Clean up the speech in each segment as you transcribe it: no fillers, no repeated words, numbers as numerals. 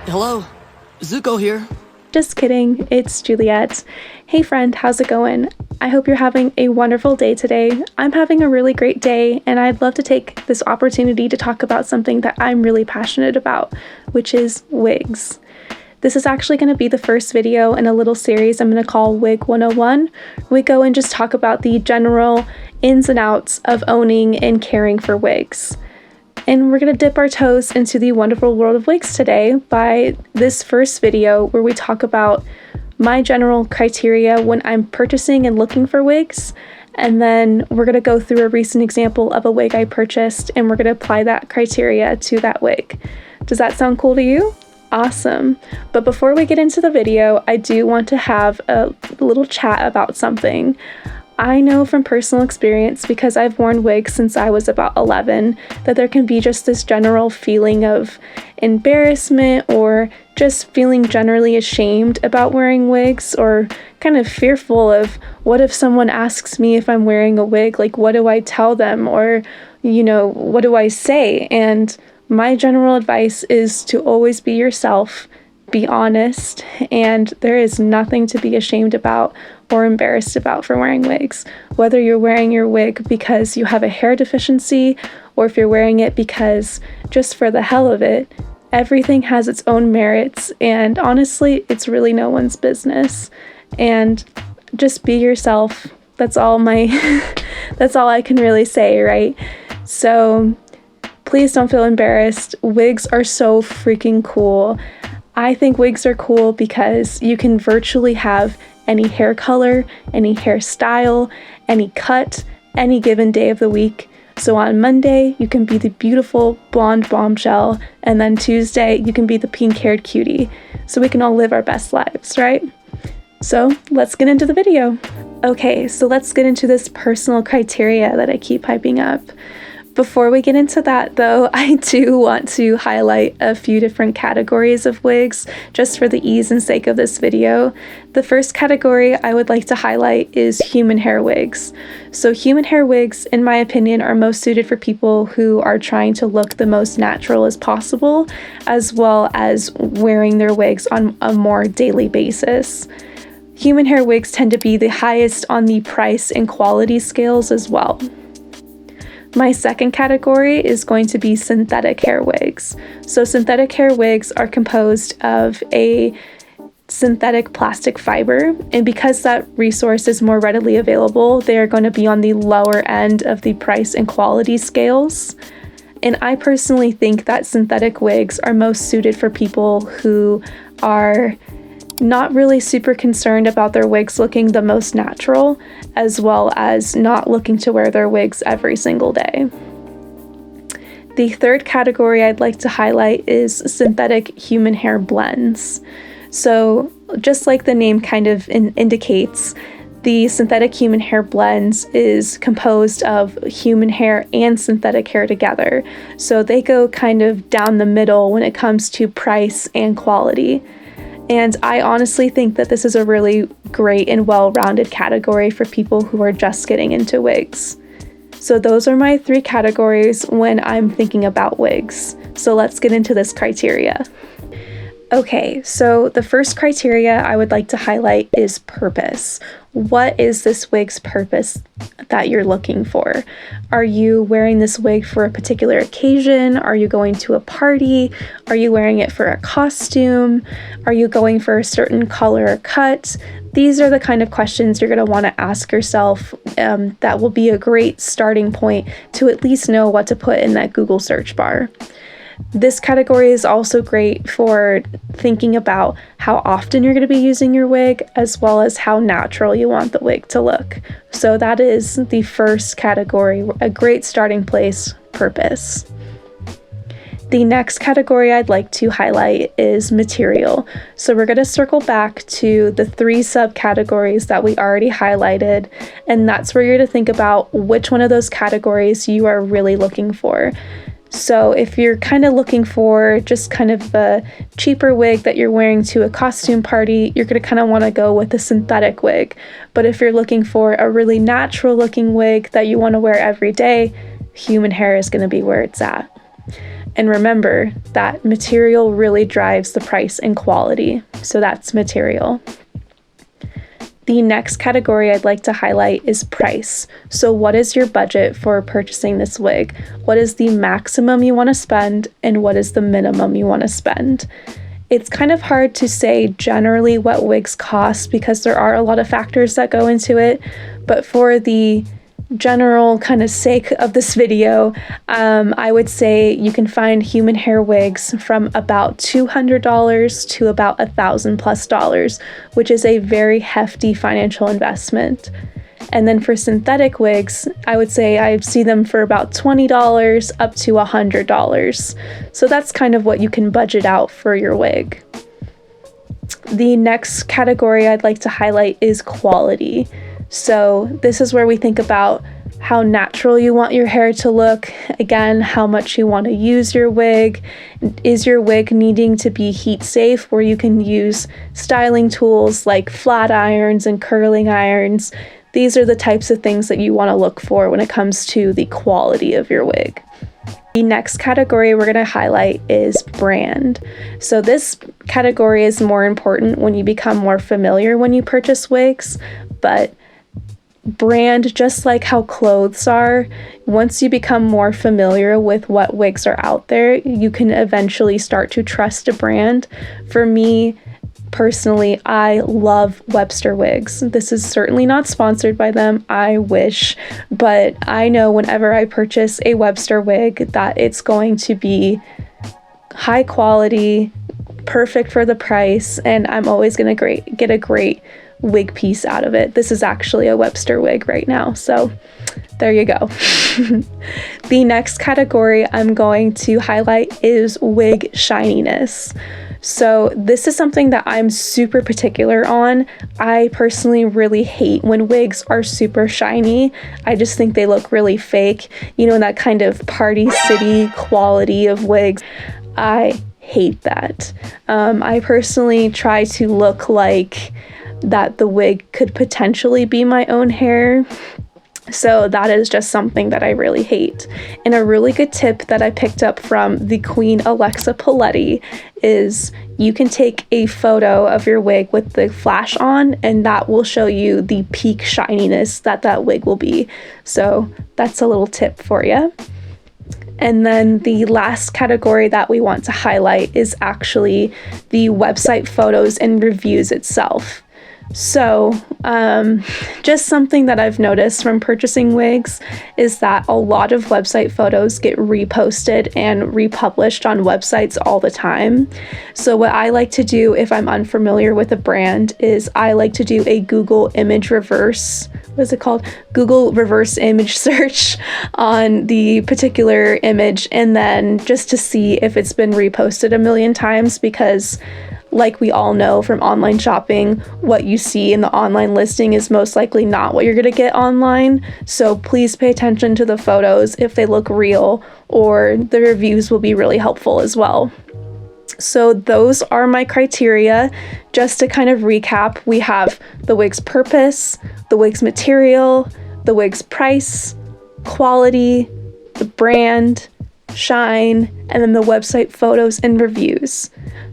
Hello, Zuko here. Just kidding, it's Juliet. Hey friend, how's it going? I hope you're having a wonderful day today. I'm having a really great day, and I'd love to take this opportunity to talk about something that I'm really passionate about, which is wigs. This is actually going to be the first video in a little series I'm going to call Wig 101. We go and just talk about the general ins and outs of owning and caring for wigs. And we're going to dip our toes into the wonderful world of wigs today by this first video where we talk about my general criteria when I'm purchasing and looking for wigs. And then we're going to go through a recent example of a wig I purchased, and we're going to apply that criteria to that wig. Does that sound cool to you? Awesome. But before we get into the video, I do want to have a little chat about something. I know from personal experience, because I've worn wigs since I was about 11, that there can be just this general feeling of embarrassment or just feeling generally ashamed about wearing wigs, or kind of fearful of what if someone asks me if I'm wearing a wig, like what do I tell them, or what do I say? And my general advice is to always be yourself, be honest, and there is nothing to be ashamed about or embarrassed about for wearing wigs. Whether you're wearing your wig because you have a hair deficiency, or if you're wearing it because just for the hell of it, everything has its own merits, and honestly, it's really no one's business. And just be yourself. That's all that's all I can really say, right? So please don't feel embarrassed. Wigs are so freaking cool. I think wigs are cool because you can virtually have any hair color, any hairstyle, any cut, any given day of the week. So on Monday, you can be the beautiful blonde bombshell, and then Tuesday, you can be the pink-haired cutie. So we can all live our best lives, right? So let's get into the video. Okay, so let's get into this personal criteria that I keep hyping up. Before we get into that, though, I do want to highlight a few different categories of wigs, just for the ease and sake of this video. The first category I would like to highlight is human hair wigs. So human hair wigs, in my opinion, are most suited for people who are trying to look the most natural as possible, as well as wearing their wigs on a more daily basis. Human hair wigs tend to be the highest on the price and quality scales as well. My second category is going to be synthetic hair wigs. So synthetic hair wigs are composed of a synthetic plastic fiber, and because that resource is more readily available, they are going to be on the lower end of the price and quality scales. And I personally think that synthetic wigs are most suited for people who are not really super concerned about their wigs looking the most natural, as well as not looking to wear their wigs every single day. The third category I'd like to highlight is synthetic human hair blends. So just like the name kind of indicates, the synthetic human hair blends is composed of human hair and synthetic hair together. So they go kind of down the middle when it comes to price and quality. And I honestly think that this is a really great and well-rounded category for people who are just getting into wigs. So those are my three categories when I'm thinking about wigs. So let's get into this criteria. Okay, so the first criteria I would like to highlight is purpose. What is this wig's purpose that you're looking for? Are you wearing this wig for a particular occasion? Are you going to a party? Are you wearing it for a costume? Are you going for a certain color or cut? These are the kind of questions you're going to want to ask yourself. That will be a great starting point to at least know what to put in that Google search bar. This category is also great for thinking about how often you're going to be using your wig, as well as how natural you want the wig to look. So that is the first category, a great starting place, purpose. The next category I'd like to highlight is material. So we're going to circle back to the three subcategories that we already highlighted, and that's where you're to think about which one of those categories you are really looking for. So if you're kind of looking for just kind of a cheaper wig that you're wearing to a costume party, you're going to kind of want to go with a synthetic wig. But if you're looking for a really natural looking wig that you want to wear every day, human hair is going to be where it's at. And remember that material really drives the price and quality. So that's material. The next category I'd like to highlight is price. So what is your budget for purchasing this wig? What is the maximum you want to spend and what is the minimum you want to spend? It's kind of hard to say generally what wigs cost because there are a lot of factors that go into it, but for the general kind of sake of this video, I would say you can find human hair wigs from about $200 to about $1,000+, which is a very hefty financial investment. And then for synthetic wigs, I would say I see them for about $20 up to $100. So that's kind of what you can budget out for your wig. The next category I'd like to highlight is quality. So this is where we think about how natural you want your hair to look, again, how much you want to use your wig. Is your wig needing to be heat safe where you can use styling tools like flat irons and curling irons? These are the types of things that you want to look for when it comes to the quality of your wig. The next category we're going to highlight is brand. So this category is more important when you become more familiar when you purchase wigs, but brand, just like how clothes are, once you become more familiar with what wigs are out there, you can eventually start to trust a brand. For me, personally, I love Webster wigs. This is certainly not sponsored by them, I wish, but I know whenever I purchase a Webster wig that it's going to be high quality, perfect for the price, and I'm always going to get a great wig piece out of it. This is actually a Webster wig right now, so there you go. The next category I'm going to highlight is wig shininess. So this is something that I'm super particular on. I personally really hate when wigs are super shiny. I just think they look really fake. You know, that kind of Party City quality of wigs. I hate that. I personally try to look like that the wig could potentially be my own hair. So that is just something that I really hate. And a really good tip that I picked up from the Queen Alexa Poletti is you can take a photo of your wig with the flash on and that will show you the peak shininess that wig will be. So that's a little tip for you. And then the last category that we want to highlight is actually the website photos and reviews itself. So just something that I've noticed from purchasing wigs is that a lot of website photos get reposted and republished on websites all the time. So what I like to do if I'm unfamiliar with a brand is I like to do a Google image reverse, Google reverse image search on the particular image, and then just to see if it's been reposted a million times, because like we all know from online shopping, what you see in the online listing is most likely not what you're going to get online. So please pay attention to the photos if they look real, or the reviews will be really helpful as well. So those are my criteria. Just to kind of recap, we have the wig's purpose, the wig's material, the wig's price, quality, the brand, shine, and then the website photos and reviews.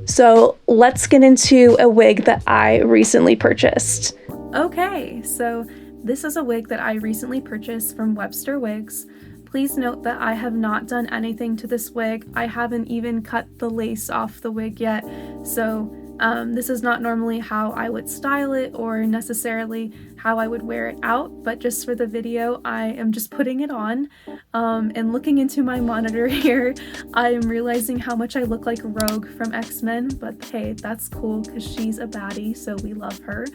So let's get into a wig that I recently purchased. Okay, so this is a wig that I recently purchased from Webster Wigs. Please note that I have not done anything to this wig. I haven't even cut the lace off the wig yet, so this is not normally how I would style it or necessarily how I would wear it out, but just for the video, I am just putting it on. And looking into my monitor here, I am realizing how much I look like Rogue from X-Men, but hey, that's cool because she's a baddie, so we love her.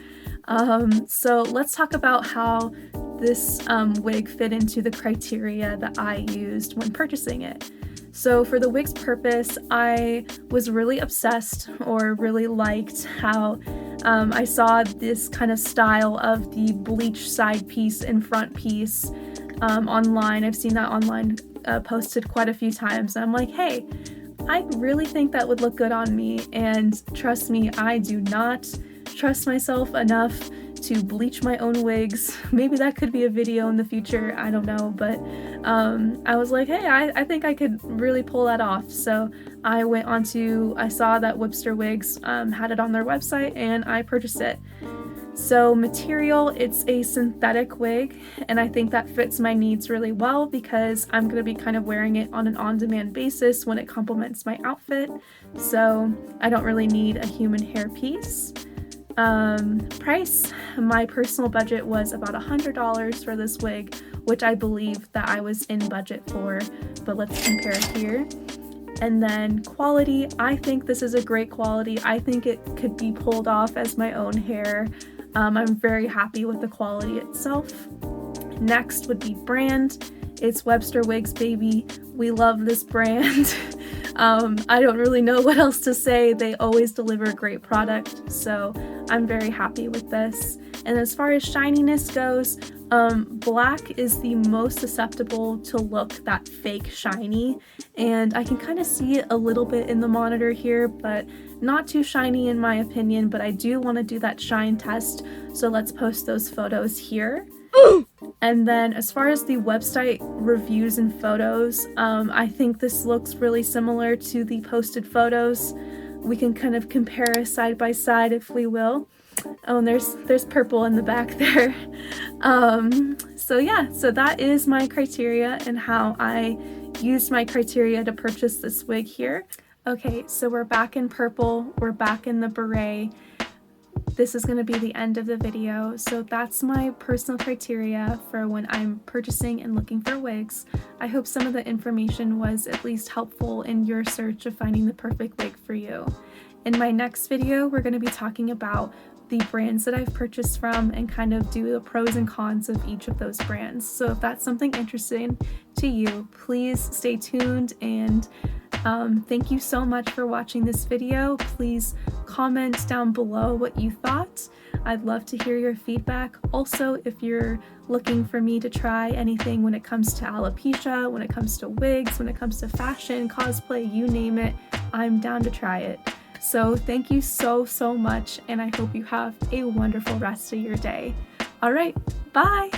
So let's talk about how this wig fit into the criteria that I used when purchasing it. So for the wig's purpose, I was really obsessed or really liked how I saw this kind of style of the bleach side piece and front piece online. I've seen that online posted quite a few times, and I'm like, hey, I really think that would look good on me. And trust me, I do not trust myself enough to bleach my own wigs. Maybe that could be a video in the future, I don't know, but I was like, hey, I think I could really pull that off. So I saw that Wipster Wigs had it on their website, and I purchased it. So material, it's a synthetic wig, and I think that fits my needs really well because I'm going to be kind of wearing it on an on-demand basis when it complements my outfit, so I don't really need a human hair piece. Price, my personal budget was about $100 for this wig, which I believe that I was in budget for, but let's compare here. And then quality, I think this is a great quality. I think it could be pulled off as my own hair. I'm very happy with the quality itself. Next would be brand. It's Wipster Wigs, baby. We love this brand. I don't really know what else to say. They always deliver a great product, so I'm very happy with this. And as far as shininess goes, black is the most susceptible to look that fake shiny, and I can kind of see it a little bit in the monitor here, but not too shiny in my opinion. But I do want to do that shine test, so let's post those photos here. And then as far as the website reviews and photos, I think this looks really similar to the posted photos. We can kind of compare side by side if we will. Oh, and there's purple in the back there. So yeah, so that is my criteria and how I used my criteria to purchase this wig here. Okay, so we're back in purple, we're back in the beret. This is going to be the end of the video, so that's my personal criteria for when I'm purchasing and looking for wigs. I hope some of the information was at least helpful in your search of finding the perfect wig for you. In my next video, we're going to be talking about the brands that I've purchased from and kind of do the pros and cons of each of those brands. So if that's something interesting to you, please stay tuned, and thank you so much for watching this video. Please comment down below what you thought. I'd love to hear your feedback. Also, if you're looking for me to try anything when it comes to alopecia, when it comes to wigs, when it comes to fashion, cosplay, you name it, I'm down to try it. So thank you so much, and I hope you have a wonderful rest of your day. All right, bye!